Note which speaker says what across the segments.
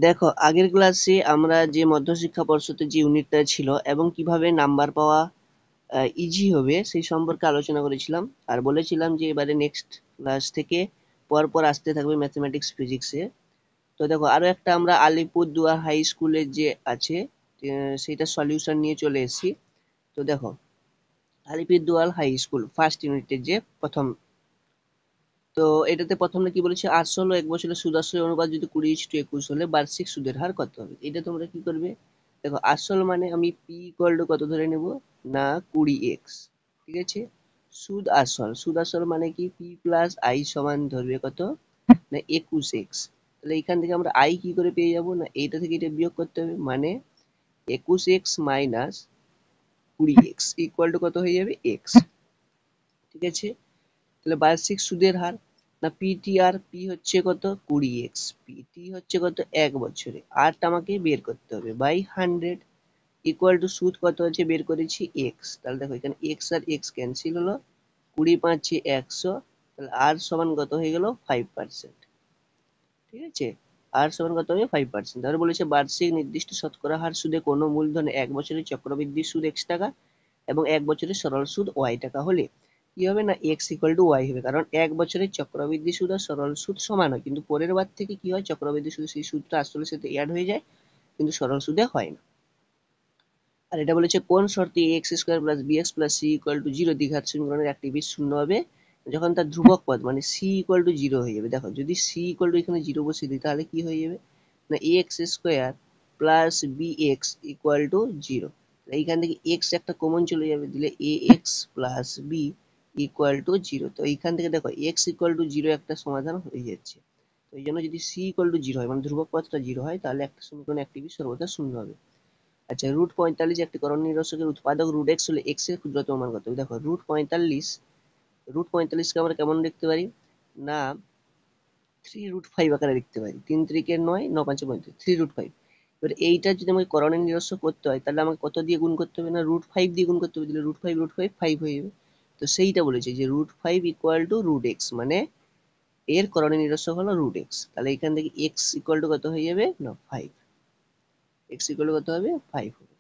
Speaker 1: দেখো আগের ক্লাসে আমরা যে মধ্যশিক্ষা পর্ষদের যে ইউনিটটা ছিল এবং কিভাবে নাম্বার পাওয়া ইজি হবে সেই সম্পর্কে আলোচনা করেছিলাম, আর বলেছিলাম যে এবারে নেক্সট ক্লাস থেকে পরপর আসতে থাকবে ম্যাথমেটিক্স ফিজিক্সে। তো দেখো আরো একটা আমরা আলিপুরদুয়ার হাই স্কুলের যে আছে সেটা সলিউশন নিয়ে চলে এসেছি। তো দেখো আলিপুরদুয়ার হাই স্কুল ফার্স্ট ইউনিটের যে প্রথম, তো এটাতে প্রথমে কি বলেছে, আসল ও এক বছরের সুদ আসলের অনুপাত যদি 20:21 হলে বার্ষিক সুদের হার কত হবে। এটা তোমরা কি করবে, দেখো আসল মানে আমি পি ইকুয়াল টু কত ধরে নেব না 20x, ঠিক আছে। সুদ আসল মানে কি পি প্লাস আই সমান ধরবে কত না 21x। তাহলে এখান থেকে আমরা আই কি করে পেয়ে যাব না এইটা থেকে এটা বিয়োগ করতে হবে, মানে 21x minus 20x equal to কত হয়ে যাবে এক্স, ঠিক আছে। তাহলে বার্ষিক সুদের হার না পিটিআর, পি হচ্ছে কত 20x, পিটি হচ্ছে কত এক বছরে, আরটা আমাকে বের করতে হবে বাই 100 ইকুয়াল টু সুদ কত আছে বের করেছি এক্স। তাহলে দেখো এখানে এক্স আর এক্স ক্যান্সেল হলো, 20 × 5 = 100, তাহলে আর সমান কত হয়ে গেল 5%, ঠিক আছে। আর সমান কত হবে 5%। তাহলে বলেছে বার্ষিক নির্দিষ্ট শতকরা হার সুদে কোনো মূলধনে এক বছরের চক্রবৃদ্ধি সুদ x টাকা এবং এক বছরের সরল সুদ y টাকা হলে কি হবে না x ইকুয়াল টু y হবে, কারণ এক বছরের চক্রবৃদ্ধি সুদ আর সরল সুদ সমান হয়, কিন্তু পরের বার থেকে কি হয় চক্রবৃদ্ধি সুদ সেই সুদটা আসলে সাথে অ্যাড হয়ে যায়, কিন্তু সরল সুদে হয় না। আর এটা বলেছে কোন শর্তে x square plus b x plus c equal to zero দ্বিঘাত সমীকরণের একটি বীজ শূন্য হবে যখন তার ধ্রুবক পদ মানে সি ইকুয়াল টু জিরো হয়ে যাবে। দেখো যদি সি ইকুয়াল টু এখানে জিরো বসিয়ে দিই তাহলে কি হয়ে যাবে না a x square plus b x equal to zero. এইখান থেকে এক্স একটা কমন চলে যাবে, দিলে a x plus b equal to zero. তো এইখান থেকে দেখো এক্স ইকুয়াল টু জিরো একটা সমাধান হয়ে যাচ্ছে। তো এই জন্য যদি সি ইকুয়াল টু জিরো হয় মানে ধ্রুবক পদটা জিরো হয় তাহলে একটা সমীকরণে একটি বীজ সর্বদা শূন্য হবে। আচ্ছা √45 একটি করণ নির্দেশকের উৎপাদক √x হলে x এর ক্ষুদ্রতম মান কত। দেখো √45 কে আমরা কেমন লিখতে পারি না 3√5 আকারে লিখতে পারি, 3×3 = 9, 9×5 = 3√5। এবার এইটা যদি আমাকে করণের নিরস্ব করতে হয় তাহলে আমাকে কত দিয়ে গুণ করতে হবে না √5 দিয়ে গুণ করতে হবে, দিলে √5 5 হয়ে যাবে। তো সেইটা বলেছে যে √5 ইকুয়াল টু √x, মানে এর করণের নিরস্ব হলো √x। তাহলে এখান থেকে x ইকুয়াল টু কত হয়ে যাবে না 5, x ইকুয়াল টু কত হবে 5 হবে।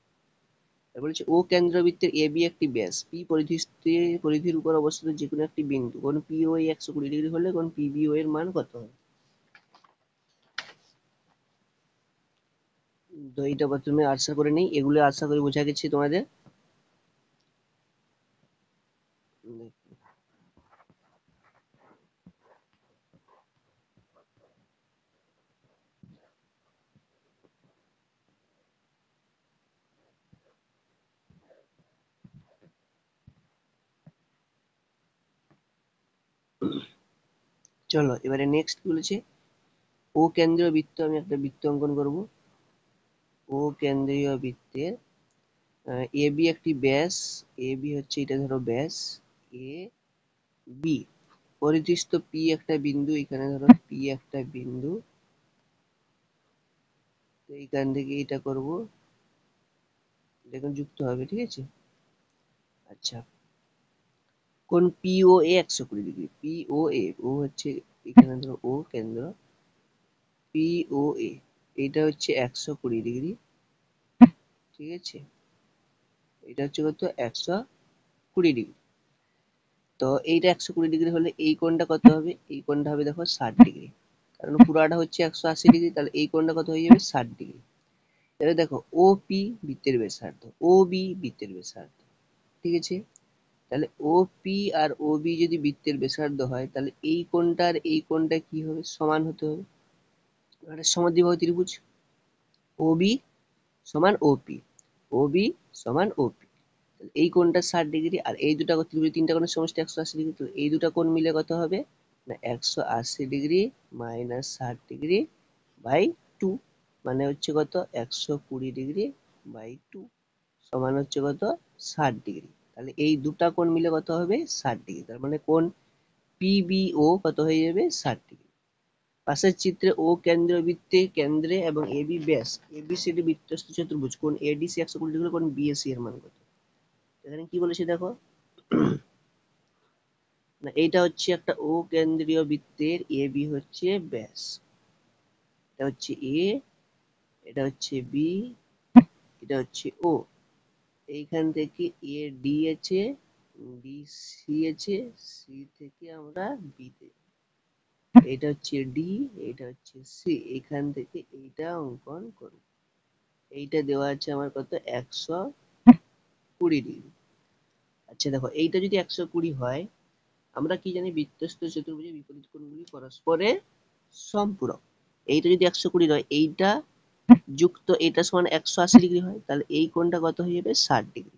Speaker 1: বলছে ও কেন্দ্রবৃত্তের এ বি একটি ব্যাস পি পরিধির উপর অবস্থিত যে কোনো একটি বিন্দু কোণ পিও 120 ডিগ্রি হলে কোণ পিবিও এর মান কত হবে। তো এইটা প্রথমে আনসার করে নেই, এগুলো আশা করি বোঝা গেছে তোমাদের। চলো এবারে নেক্সট বলেছে ও কেন্দ্রীয় বৃত্ত, আমি একটা বৃত্ত অঙ্কন করব। ও কেন্দ্রীয় বৃত্তের এ বি একটি ব্যাস, এ বি হচ্ছে এটা ধরো ব্যাস এ বি, পরিধিস্থ পি একটা বিন্দু, এখানে ধরো পি একটা বিন্দু, তো এইখান থেকে এটা করব, দেখুন যুক্ত হবে, ঠিক আছে। আচ্ছা কোণ পিও এ 120 ডিগ্রি, পিও এ ও হচ্ছে এখানে ধরো ও কেন্দ্র, পিও এ এটা হচ্ছে 120 ডিগ্রি, ঠিক আছে। এটা হচ্ছে কত 120 ডিগ্রি। তো এইটা 120 ডিগ্রি হলে এই কোণটা কত হবে, এই কোণটা হবে দেখো 60 ডিগ্রি, কারণ পুরাটা হচ্ছে 180 ডিগ্রি, তাহলে এই কোণটা কত হয়ে যাবে 60 ডিগ্রি। তাহলে দেখো ও পি বৃত্তের ব্যাসার্ধ, ও বি বৃত্তের ব্যাসার্ধ, ঠিক আছে। তাহলে ও পি আর ও বি যদি বৃত্তের ব্যাসার্ধ হয় তাহলে এই কোণটা আর এই কোণটা কি হবে সমান হতে হবে, একটা সমদ্বিবাহু ত্রিভুজ ও বি সমান ওপি, ও বি সমান ওপি। এই কোণটা 60 ডিগ্রি আর এই দুটা ত্রিভুজ তিনটা কোণের সমষ্টি 180 ডিগ্রি, তো এই দুটা কোণ মিলে কত হবে না 180 ডিগ্রি মাইনাস 60 ডিগ্রি বাই 2, মানে হচ্ছে কত 120 ডিগ্রি বাই 2 সমান হচ্ছে কত 60 ডিগ্রি। তাহলে এই দুটা কোণ মিলে কত হবে 60 ডিগ্রি, তার মানে কোণ পিবিও কত হয়ে যাবে 60 ডিগ্রি। পাশের চিত্রে ও কেন্দ্রীয় বৃত্তে কেন্দ্রে এবং এবি ব্যাস এবিসিডি বৃত্তস্থ চতুর্ভুজ কোণ এডিসি 120 ডিগ্রি কোণ বিএসি এর মান কত। এখানে কি বলেছে দেখো না এইটা হচ্ছে একটা ও কেন্দ্রীয় বৃত্তের এবি হচ্ছে ব্যাস, এটা হচ্ছে এ এটা হচ্ছে বি, এটা হচ্ছে ও। এইখান থেকে এ ডি আছে, ডি সি আছে, সি থেকে আমরা বি তে, এটা হচ্ছে ডি, এটা হচ্ছে সি। এখান থেকে এইটা অঙ্কন করব। এইটা দেওয়া আছে আমার কত, 120 ডিগ্রি। আচ্ছা দেখো, এইটা যদি 120 হয়, আমরা কি জানি, বৃত্তস্থ চতুর্ভুজের বিপরীত কোণগুলি পরস্পরের সম্পূরক। এইটা যদি 120 হয়, এইটা যুক্ত এটা সমান 180 ডিগ্রি হয়, তাহলে এই কোণটা কত হয়ে যাবে, 60 ডিগ্রি।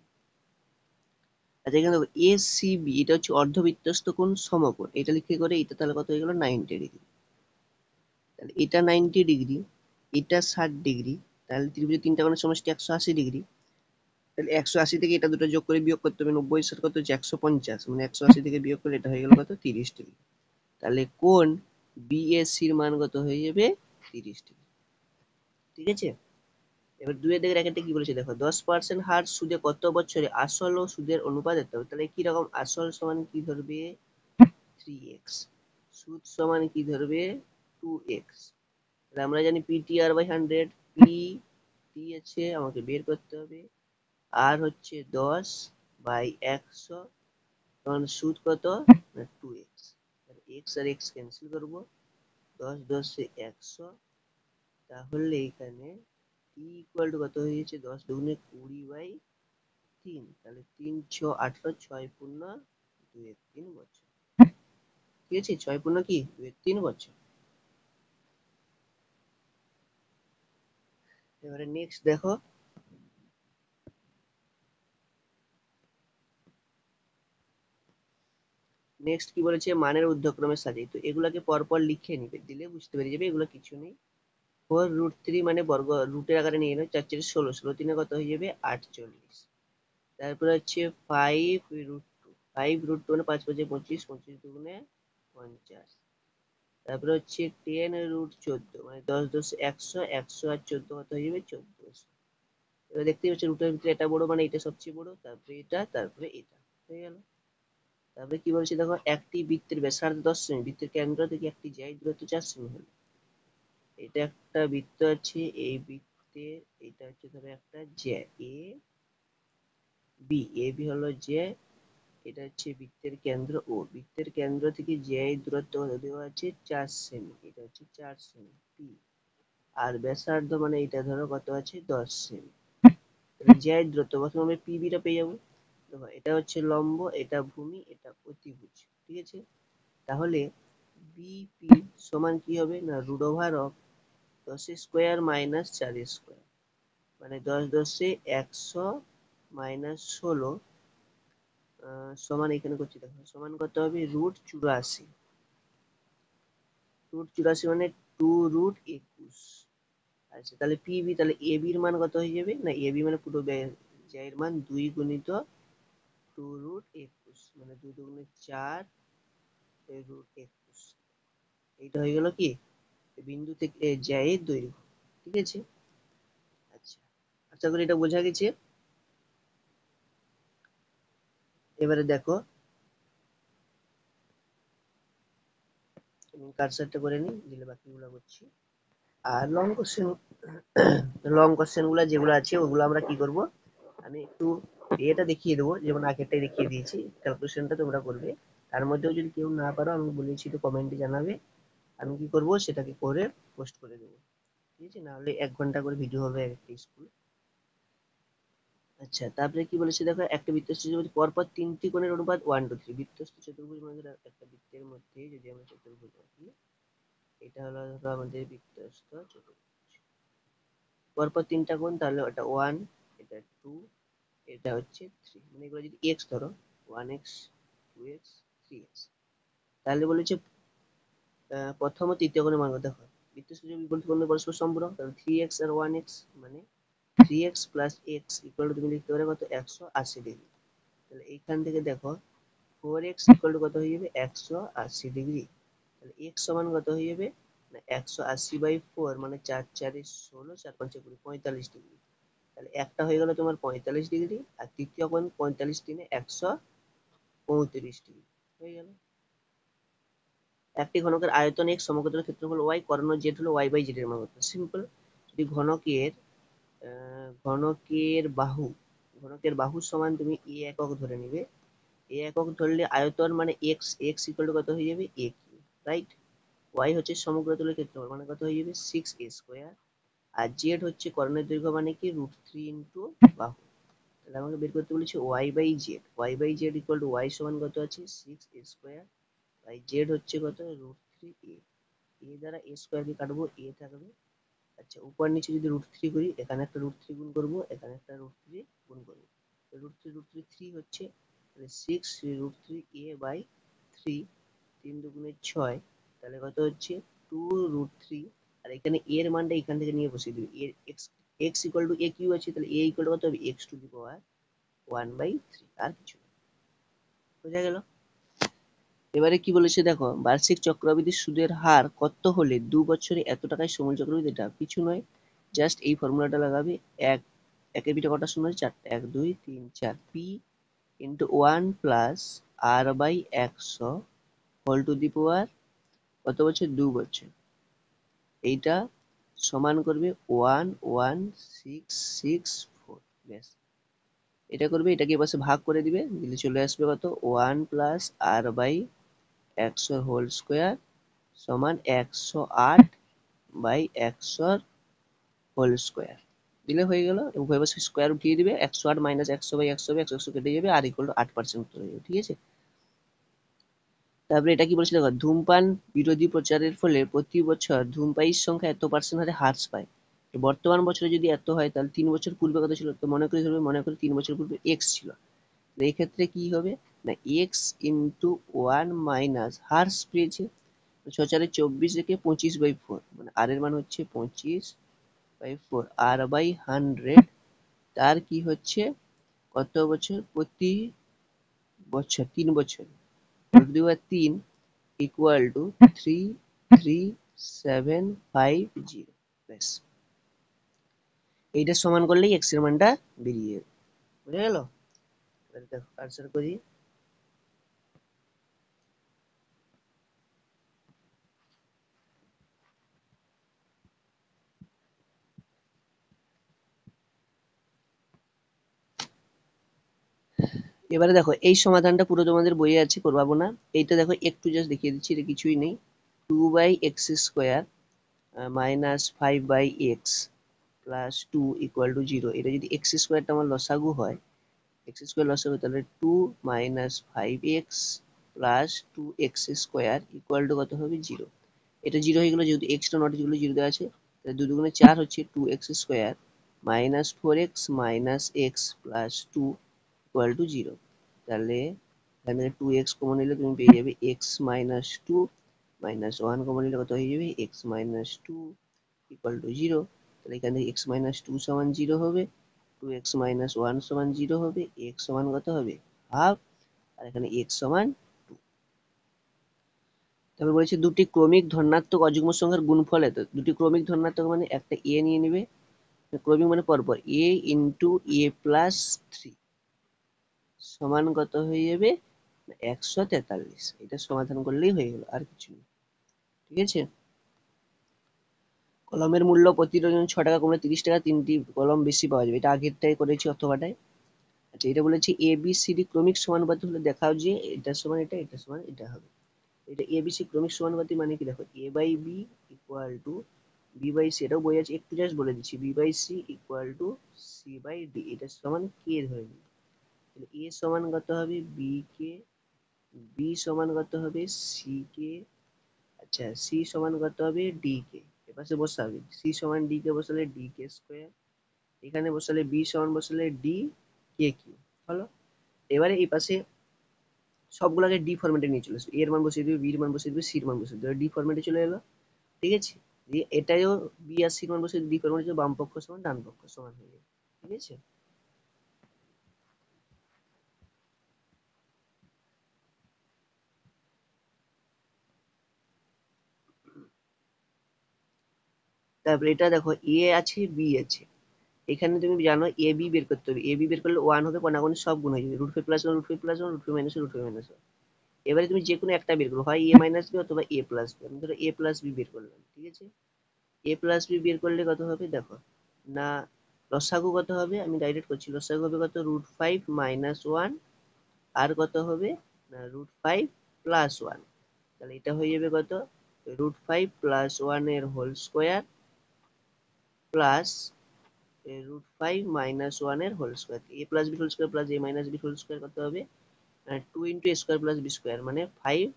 Speaker 1: আচ্ছা এখানে দেখো এ সি বি, এটা হচ্ছে অর্ধবৃত্তস্থ কোণ সমকোণ, এটা লিখে করে এটা তাহলে কত হয়ে গেল, 90 ডিগ্রি। তাহলে এটা 90 ডিগ্রি, এটা 60 ডিগ্রি, তাহলে ত্রিভুজের তিনটা কোণের সমষ্টি 180 ডিগ্রি। তাহলে 180 থেকে এটা দুটো যোগ করে বিয়োগ করতে হবে, 90 এর কত হচ্ছে 150, মানে 180 থেকে বিয়োগ করে এটা হয়ে গেল কত, 30 ডিগ্রি। তাহলে কোণ বিএসসি এর মান কত হয়ে যাবে, 30 ডিগ্রি। ঠিক আছে। এবার দুইয়ের দিকে রেখাটা কি বলেছে দেখো, 10% হার সুদে কত বছরে আসল ও সুদের অনুপাত দিতে হবে। তাহলে কি রকম, আসল সমান কি ধরবে, 3x, সুদ সমান কি ধরবে, 2x। তাহলে আমরা জানি পিটিআর বাই 100, পি টি আছে আমাকে বের করতে হবে, আর হচ্ছে 10/100, তখন সুদ কত, না 2x। x আর x ক্যান্সেল করবো, 10×10 = 100। তাহলে এখানে t ইকুয়াল টু কত হয়ে যাচ্ছে, 10 দুগুণে 20/3, তাহলে 3×6 = 18, 6×2=3 বছর। ঠিক আছে, 6×2=3 বছর। এবারে নেক্সট দেখো, নেক্সট কি বলেছে, মানের ঊর্ধ্বক্রমে সাজাই। তো এগুলাকে পরপর লিখে নিবে, দিলে বুঝতে পেরে যাবে এগুলো কিছু নেই। 4√3 মানে বর্গ রুটের আকারে নিয়ে নেবে, 4 4 16, 16 3 কত হয়ে যাবে, 48। তারপরে হচ্ছে 5√2, 5√2 মানে 5 5 25, 25 দুগুণে 50। তারপরে হচ্ছে 10√14 মানে 10 10 100, 100 আর 14 কত হয়ে যাবে, 1400। এবার দেখতে পাচ্ছি রুটের ভিতরে এটা বড় মানে এটা সবচেয়ে বড়, তারপরে এটা, তারপরে এটা হয়ে গেল। তারপরে কি বলছে দেখো, একটি বৃত্তের ব্যাসার্ধ 10 সেমি, বৃত্তের কেন্দ্র থেকে একটি জ্যায়িত দূরত্ব 4 সেমি হলো। এটা একটা বৃত্ত আছে, এই বৃত্তের এটা হচ্ছে ধরো একটা জ্যা এ বি, এ বি হলো জ্যা, এটা হচ্ছে বৃত্তের কেন্দ্র ও, বৃত্তের কেন্দ্র থেকে জ্যায়িত দূরত্ব কত দেওয়া আছে, 4 সেমি, এটা হচ্ছে 4 সেমি পি। আর ব্যাসার্ধ মানে এটা ধরো কত আছে, 10 সেমি। জ্যায়িত দূরত্ব প্রথমে আমরা পিবিটা পেয়ে যাবো। দেখো এটা হচ্ছে লম্ব, এটা ভূমি, এটা অতিভুজ। ঠিক আছে। তাহলে বিপি সমান কি হবে, না √10 স্কোয়ার মাইনাস 4 স্কোয়ার, মানে 10 10 100 মাইনাস 16 সমান, এখানে করছি দেখো সমান কত হবে, √84। √84 মানে 2√21। আচ্ছা তাহলে পিবি, তাহলে এবি এর মান কত হয়ে যাবে, না এবি মানে পুরো ব্যয়ের মান 2 গুণিত 2√21, মানে 2 দুগুণে 4 √21। এইটা হয়ে গেল কি, বিন্দু থেকে জ্যায়ের দৈর্ঘ্য। ঠিক আছে। আচ্ছা, আশা করি এটা বোঝা গেছে। এবারে দেখো, আমি কারসারটা করে নিই, দিলে বাকিগুলো করছি। আর লং কোশ্চেন গুলা যেগুলো আছে ওগুলো আমরা কি করব, আমি একটু এটা দেখিয়ে দেবো, যেমন আগেরটাই দেখিয়ে দিয়েছি, ক্যালকুলেশনটা তোমরা করবে। তার মধ্যেও যদি কেউ না পারো, আমি বলেছি তো কমেন্টে জানাবে, আমি কি করব সেটাকে করে পোস্ট করে দেবো। ঠিক আছে, নাহলে 1 ঘন্টা করে ভিডিও হবে একটা স্কুল। আচ্ছা তারপরে কি বলেছে দেখো, একটা বৃত্তস্থ চতুর্ভুজ পরপর 3টি কোণের অনুপাত 1:3। বৃত্তস্থ চতুর্ভুজ মানে একটা বৃত্তের মধ্যে যদি আমরা চতুর্ভুজ আঁকি, এটা হলো ধরো আমাদের বৃত্তস্থ চতুর্ভুজ, পরপর 3টা কোণ, তাহলে এটা 1, এটা 2, এটা হচ্ছে 3, মানে এগুলো যদি এক্স ধরো, 1x 2x 3x, তাহলে বলেছে প্রথম ও তৃতীয় কোণের মান কত। দেখো বৃত্তস্থ বিপরীত কোণ পরস্পর সম্পূরক, তাহলে 3x আর 1x মানে 3x plus x equal two তুমি লিখতে পারো কত, 180 ডিগ্রি। তাহলে এইখান থেকে দেখো 4x ইকুয়াল টু কত হয়ে যাবে, 180 ডিগ্রি। তাহলে x সমান কত হয়ে যাবে, না 180/4 মানে 4 4 16, 4 5 20, 45 ডিগ্রি। তাহলে একটা হয়ে গেল তোমার 45 ডিগ্রি, আর তৃতীয় কোণ 45 3 135 ডিগ্রি হয়ে গেল। একটি ঘনকের আয়তন x, সমকেন্দ্রের ক্ষেত্রফল y, কর্ণ z হলো y/z এর মান কত। সিম্পল, যদি ঘনকের বাহু সমান তুমি এ একক ধরে নিবে। এ একক ধরলে আয়তন মানে এক্স, এক্স ইকুয়াল টু কত হয়ে যাবে, এ কিউ, রাইট। ওয়াই হচ্ছে সমগ্র তলের ক্ষেত্রফল, মানে কত হয়ে যাবে, 6a²। আর জেড হচ্ছে কর্ণের দৈর্ঘ্য, মানে কি √3 ইন্টু বাহু। তাহলে আমাকে বের করতে বলেছে y by z equal to y সমান কত আছে, 6a² বাই জেড হচ্ছে কত, √3a। এ দ্বারা a স্কোয়ার কে কাটবো, এ থাকবে। আচ্ছা, উপর নিচে যদি √3 করি, এখানে একটা √3 গুণ করবো, এখানে একটা √3 গুণ করবো, √3 3 হচ্ছে, তাহলে 6√3a/3, 3 দুগুণে 6, তাহলে কত হচ্ছে 2√3। আর এখানে এর মানটা এখান থেকে নিয়ে বসিয়ে দিবি, এর x equal to a q আছে, তাহলে a ইকুয়াল টু কত হবে, x⁻1/3, আর কিছু না। বোঝা গেল? এবারে কি বলেছে দেখো, বার্ষিক চক্রবৃদ্ধি সুদের হার কত হলে 2 বছরে এত টাকায় সময় চক্রবৃদ্ধি, এটা কিছু নয়, জাস্ট এই ফর্মুলাটা লাগাবে। একের পিঠে কটা শূন্য, 4টা, 1 2 3 4, p into 1 plus r/100 whole to the power কত বছর, 2 বছর। এইটা সমান করবে 11664, ব্যাস। এটা করবে, এটাকে এপাশে ভাগ করে দিবে, দিলে চলে আসবে কত, 1 প্লাস r/100 হোল স্কোয়ার সমান 108/100 হোল স্কোয়ার। দিলে হয়ে গেল। উভয় পাশে স্কোয়ার উঠিয়ে দিবে, 108 মাইনাস 100/100 হবে, 100 কেটে যাবে, আর ইকুয়াল টু 8% উত্তর হয়ে যাবে, ঠিক আছে। তারপরে এটা কি বলছে দেখো, ধূমপান বিরোধী প্রচারের ফলে প্রতি বছর ধূমপায়ীর সংখ্যা এত পার্সেন্ট হারে হ্রাস পায়। বর্তমান বছরে যদি এত হয়, তাহলে 3 বছর পূর্বে কত ছিল, তো মনে করে ধরবে, মনে করে 3 বছর পূর্বে এক্স ছিল। এই ক্ষেত্রে কি হবে না, এক্স ইন্টু 1 মাইনাস হ্রাস পেয়েছে, 6×4 = 24, রেখে 25/4, মানে আর এর মান হচ্ছে 25/4, r/100, তার কি হচ্ছে কত বছর, প্রতি বছর 3 বছর, 3 ইকুয়াল টু 33750, ব্যাস। এইটা সমান করলেই এক্স এর মানটা বেরিয়ে যাবে। বুঝে গেল? দেখো কারসর করি, এবারে দেখো এই সমাধানটা পুরো তোমাদের বইয়ে আছে, করবাবো না। এইটা দেখো একটু জাস্ট দেখিয়ে দিচ্ছি, এটা কিছুই নেই। 2/x² minus 5/x plus 2 equal to 0। এটা যদি এক্স স্কোয়ারটা আমার লসাগু হয়, এক্স স্কোয়ার লসাগু, তাহলে 2 minus 5x plus 2x² equal to কত হবে, 0। এটা 0 হয়ে গেল, যেহেতু এক্সটা নট ইকুয়াল টু 0 দেওয়া আছে, তাহলে 2 দুগুণে 4 হচ্ছে 2x² minus 4x minus x plus 2 equal to 0। তাহলে এখান থেকে 2x কমন নিলে তুমি পেয়ে যাবে x মাইনাস 2 মাইনাস 1 কমন নিলে কত হয়ে যাবে, x মাইনাস 2 ইকুয়াল টু 0। তাহলে এখান থেকে x মাইনাস 2 সমান 0 হবে, 2x মাইনাস 1 সমান 0 হবে, x সমান কত হবে, হাফ, আর এখানে x সমান 2। তারপর বলেছে দুটি ক্রমিক ধনাত্মক অযুগ্ম সংখ্যার গুণফল এত। দুটি ক্রমিক ধনাত্মক মানে একটা a নিয়ে নিবে, ক্রমিক মানে পরপর, a ইন্টু a প্লাস 3 সমান কত হয়ে যাবে, 143। এটা সমাধান করলেই হয়ে গেল, আর কিছু নেই, ঠিক আছে। কলমের মূল্য প্রতি ডজন 6 টাকা কমলে 30 টাকা 3টি কলম বেশি পাওয়া যাবে, এটা আগেরটাই করেছি অথবাটায়। আচ্ছা, এটা বলেছি এ বি সি ডি ক্রমিক সমানুপাতি হলে দেখাও যে এটা সমান এটা, এটা সমান এটা হবে। এটা এ বি সি ক্রমিক সমানুপাতি মানে কি, দেখো a by b equal to b by c, এটাও বই আছে, একটু জাস্ট বলে দিচ্ছি, b by c equal to c by d, এটা সমান কে ধরে নিই। তাহলে এ সমান কত হবে, বি কে, বি সমান কত হবে, সি কে, আচ্ছা সি সমান কত হবে, ডি কে। এপাশে বসাবে সি সমান ডি কে, বসালে ডি কে স্কোয়ার, এখানে বসালে বি সমান বসালে ডি কে কিউ, হলো। এবারে এই পাশে সবগুলোকে ডি ফরম্যাটে নিয়ে চলে আসবে, এর মান বসিয়ে দিবে, বির মান বসিয়ে দিবে, সির মান বসিয়ে দিবে, ডি ফরম্যাটে চলে এলো, ঠিক আছে। দিয়ে এটাও বি আর সির মান বসিয়ে ডি ফরম্যাটে, বাম পক্ষ সমান ডান পক্ষ সমান হয়ে যাবে, ঠিক আছে। তারপরে এটা দেখো এ আছে বি আছে, এখানে তুমি জানো এ বি বের করতে হবে, এ বি বের করলে 1 হবে, কোনাকুনি সব গুণ হয়ে যাবে, √5 + 1 √5 + 1 √5 - 1 √5 - 1। এবারে তুমি যে কোনো একটা বের করো, হয় এ মাইনাস বি অথবা এ প্লাস বি, আমি ধরো এ প্লাস বি বের করলাম, ঠিক আছে। এ প্লাস বি বের করলে কত হবে দেখো না, লসাগু কত হবে, আমি ডাইরেক্ট করছি, লসাগু হবে কত √5 - 1, আর কত হবে না √5 + 1, তাহলে এটা হয়ে যাবে কত √5 + 1 এর হোল স্কোয়ার প্লাস √5 - 1 এর whole square, a plus b whole square plus a minus b whole square কত হবে 2 × a² + b² মানে 5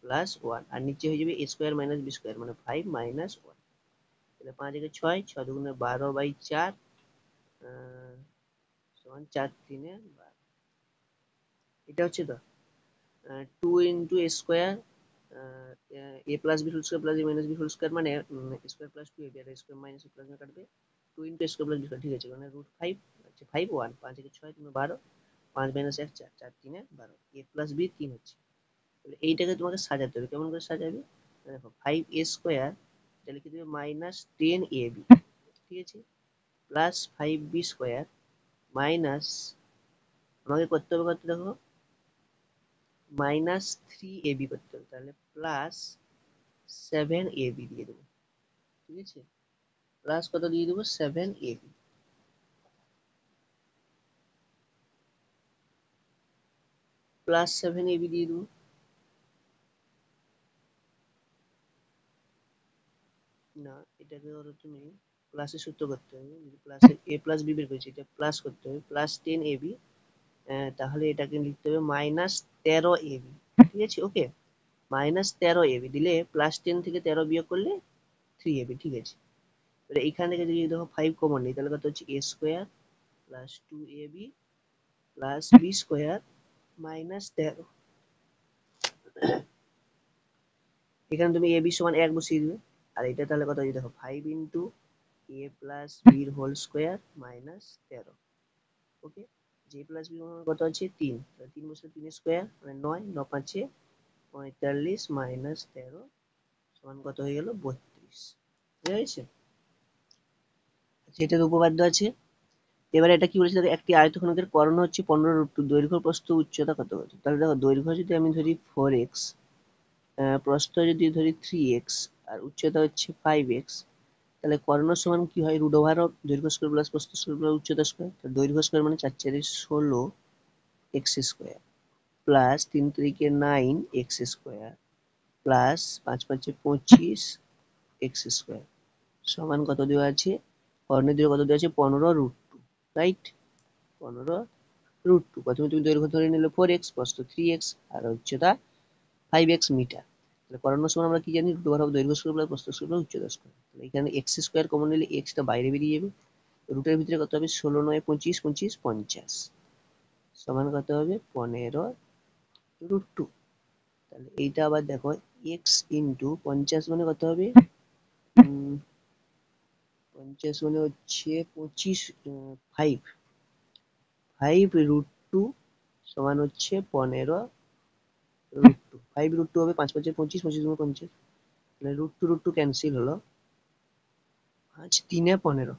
Speaker 1: + 1, আর নিচে হয়ে যাবে a² - b² মানে 5 - 1, তাহলে 5 × 6, 6 × 2 = 12/4 সমান 4 × 3 = 12, এটা হচ্ছে তো 2 × a², a plus b whole square plus a minus b whole square মানে স্কোয়ার প্লাস 2ab, আর স্কোয়ার মাইনাস প্লাস কাটবে 2 × a² + b², ঠিক আছে, মানে √5 হচ্ছে 5 1, 5 × 6 = 12, 5 - 1 4, 4 × 3 = 12, a প্লাস বি 3 হচ্ছে, তাহলে এইটাকে তোমাকে সাজাতে হবে, কেমন করে সাজাবে দেখো 5a² এটা লিখে দেবে -10ab, ঠিক আছে, প্লাস 5b² মাইনাস আমাকে করতে হবে কত দেখো -3ab করতে হবে, তাহলে প্লাস 7ab দিয়ে দেবো, ঠিক আছে, প্লাস কত দিয়ে দেবো 7ab, প্লাস 7ab দিয়ে দেবো, না এটাকে ধরো তুমি প্লাসের সূত্র করতে হবে, প্লাসে a প্লাস বি বের করেছি, এটা প্লাস করতে হবে প্লাস 10ab, তাহলে এটাকে লিখতে হবে -13ab, ঠিক আছে, ওকে, -13ab দিলে প্লাস 10 থেকে 13 বিয়োগ করলে 3ab, ঠিক আছে, এবার এইখান থেকে যদি দেখো 5 কমন নিই তাহলে কত হচ্ছে a² + 2ab + b² -13, এখানে তুমি ab সমান 1 বসিয়ে দিবে, আর এটা তাহলে কত হচ্ছে দেখো 5 × a + b এর হোল স্কোয়ার -13, ওকে, যে প্লাস বি কত আছে 3, 3 বসে 3 স্কোয়ার মানে 9, 9 5 45 -13 সমান কত হয়ে গেল 32, ঠিক আছে, এটার উপপাদ্য আছে। এবারে এটা কি বলেছে দেখো, একটি আয়তঘনকের কর্ণ হচ্ছে 15√2, দৈর্ঘ্য প্রস্থ উচ্চতা কত হচ্ছে, তাহলে দেখো দৈর্ঘ্য যদি আমি ধরি 4x, প্রস্থ যদি ধরি 3x, আর উচ্চতা হচ্ছে 5x, তাহলে কর্ণ সমান কি হয় দৈর্ঘ্য স্কয়ার প্লাস প্রস্থ স্কয়ার প্লাস উচ্চতা স্কয়ার, দৈর্ঘ্য স্কয়ার মানে 4 4 16x² plus 3 3 9x² plus 5 5 25x² সমান কত দেওয়া আছে, কর্ণের দৈর্ঘ্য কত দেওয়া আছে 15√2, রাইট, 15√2, প্রথমে তুমি দৈর্ঘ্য ধরে নিলে 4x, প্রস্থ 3x, আর উচ্চতা 5x মিটার, তাহলে কর্ণ সমান আমরা কি জানি দৈর্ঘ্য স্কয়ার প্লাস প্রস্থ স্কয়ার প্লাস উচ্চতা স্কয়ার, তাহলে এখানে x² কমন নিলে x টা বাইরে বেরিয়ে যাবে, রুটের ভিতরে কত হবে 16 9 25 25 50 সমান কত হবে 15√2, তাহলে এইটা আবার দেখো x × 50 মানে কত হবে 50 মানে হচ্ছে 25, 5 5√2 সমান হচ্ছে 15√2, 5√2 হবে 5 5 25 25 50, তাহলে √2 ক্যান্সেল হলো, 5 3 15,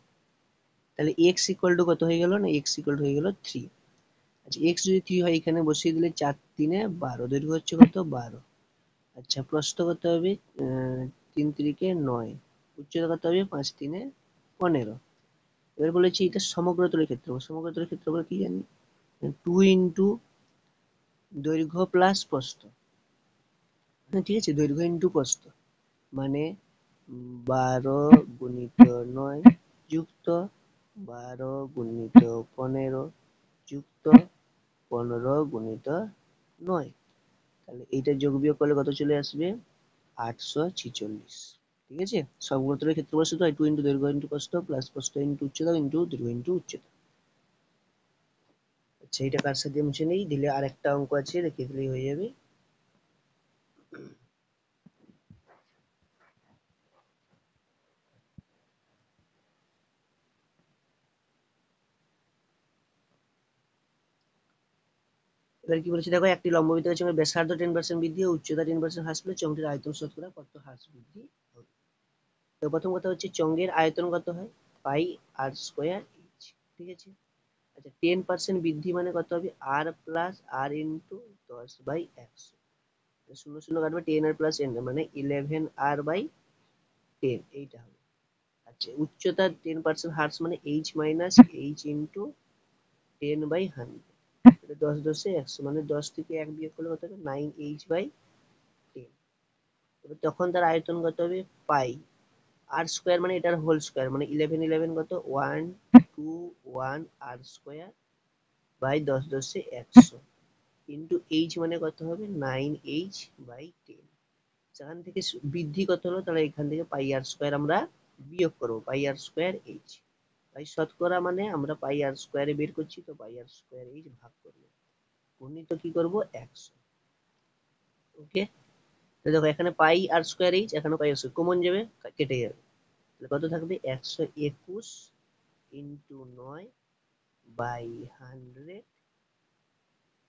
Speaker 1: তাহলে x = কত হয়ে গেল না x = হয়ে গেল 3, আচ্ছা x যদি 3 হয় এখানে বসিয়ে দিলে 4 3 12, দৈর্ঘ্য হচ্ছে কত 12, আচ্ছা প্রস্থ কত হবে 3 3 9, উচ্চতা কত হবে 5 3 15, এবার বলেছি এটা সমগ্রতলের ক্ষেত্রফল, সমগ্রতলের ক্ষেত্রফল কি জানি 2 × দৈর্ঘ্য প্লাস প্রস্থ, হ্যাঁ ঠিক আছে, দৈর্ঘ্য ইন্টু প্রস্থ মানে 12 × 9 যুক্ত 12 × 15 যুক্ত 15 × 9, তাহলে এইটা যোগ বিয়োগ করলে কত চলে আসবে 846, ঠিক আছে, সমগ্রতলের ক্ষেত্রফল শুধু 2 × দৈর্ঘ্য ইন্টু প্রস্থ প্লাস প্রস্থ ইন্টু উচ্চতা ইন্টু দৈর্ঘ্য ইন্টু উচ্চতা, আচ্ছা এটা কার সাথে মুছে নেই, দিলে আরেকটা অঙ্ক আছে দেখিয়ে দিলেই হয়ে যাবে। এবার কি বলেছে দেখো, একটি লম্ব বৃত্তের সঙ্গে ব্যাসার্ধ 10% বৃদ্ধি ও উচ্চতা 10% হ্রাস পেলে চোঙটির আয়তন শতকরা কত হ্রাস বৃদ্ধি হবে, তো প্রথম কথা হচ্ছে চোঙের আয়তন কত হয় πr² h, ঠিক আছে, আচ্ছা 10% বৃদ্ধি মানে কত হবে r + r × 10/100, 0 0 কাটবে 10 আর প্লাস n মানে 11r/10, এইটা হবে, আচ্ছা, উচ্চতা 10% হার্টস মানে h মাইনাস h ইন্টু 10/100। এটা 10 10 100 মানে 10 থেকে 1 বিয়োগ করলে কত হবে 9h/10। এবার তখন তার আয়তন কত হবে পাই আর স্কোয়ার মানে এটার হোল স্কোয়ার মানে 11 11 কত 1 2 1 আর স্কোয়ার বাই 10 10 100 ইন্টু এইচ মানে কত হবে 9h/10। সেখান থেকে বৃদ্ধি কত হলো তাহলে এখান থেকে পাই আর স্কোয়ার আমরা বিয়োগ করবো পাই আর স্কোয়ার এইচ। তাই শতকরা মানে আমরা পাই আর স্কোয়ারে বের করছি তো পাই আর স্কোয়ার এইচ ভাগ করবো গুণিত কি করবো 100। ওকে, তো দেখো এখানে পাই আর স্কোয়ার এইচ এখানে পাই আর স্কোয়ার কমন যাবে কেটে যাবে তাহলে কত থাকবে 121 into 9 by 100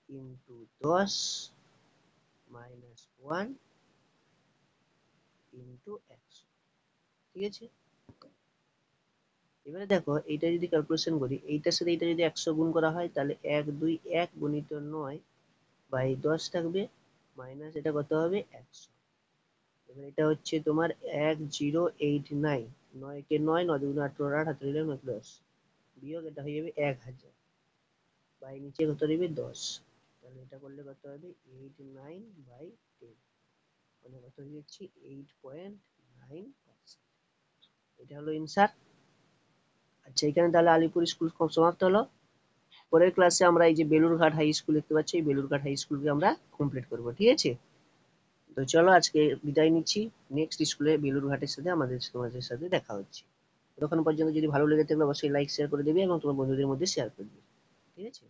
Speaker 1: into 10 minus 1 into 100। ঠিক আছে, এবারে দেখো এইটা যদি ক্যালকুলেশন করি এইটার সাথে এইটা যদি 100 গুণ করা হয় তাহলে 1 2 1 গুণিত 9 বাই 10 থাকবে মাইনাস এটা কত হবে 100। এবার এটা হচ্ছে তোমার 1089 9 কে 9 9 দুগুণ 18 8 হাতে দিলে 9 10 বিয়োগ এটা হয়ে যাবে 1000 বাই নিচে কত দিবে 10। তাহলে এটা করলে কত হবে 89/10 মানে কত হয়ে যাচ্ছে 8.9%। এটা হলো অ্যানসার। আচ্ছা, এখানে তাহলে আলিপুর স্কুল সমাপ্ত হলো। পরের ক্লাসে আমরা এই যে বেলুরঘাট হাই স্কুল দেখতে পাচ্ছি এই বেলুরঘাট হাই স্কুলকে আমরা কমপ্লিট করব। ঠিক আছে, তো চলো আজকে বিদায় নিচ্ছি। নেক্সট স্কুলে বেলুরঘাটের সাথে তোমাদের সাথে দেখা হচ্ছে। ততক্ষণ পর্যন্ত যদি ভালো লেগে থাকে অবশ্যই লাইক শেয়ার করে দেবে এবং তোমার বন্ধুদের মধ্যে শেয়ার করে দেবে। ঠিক আছে।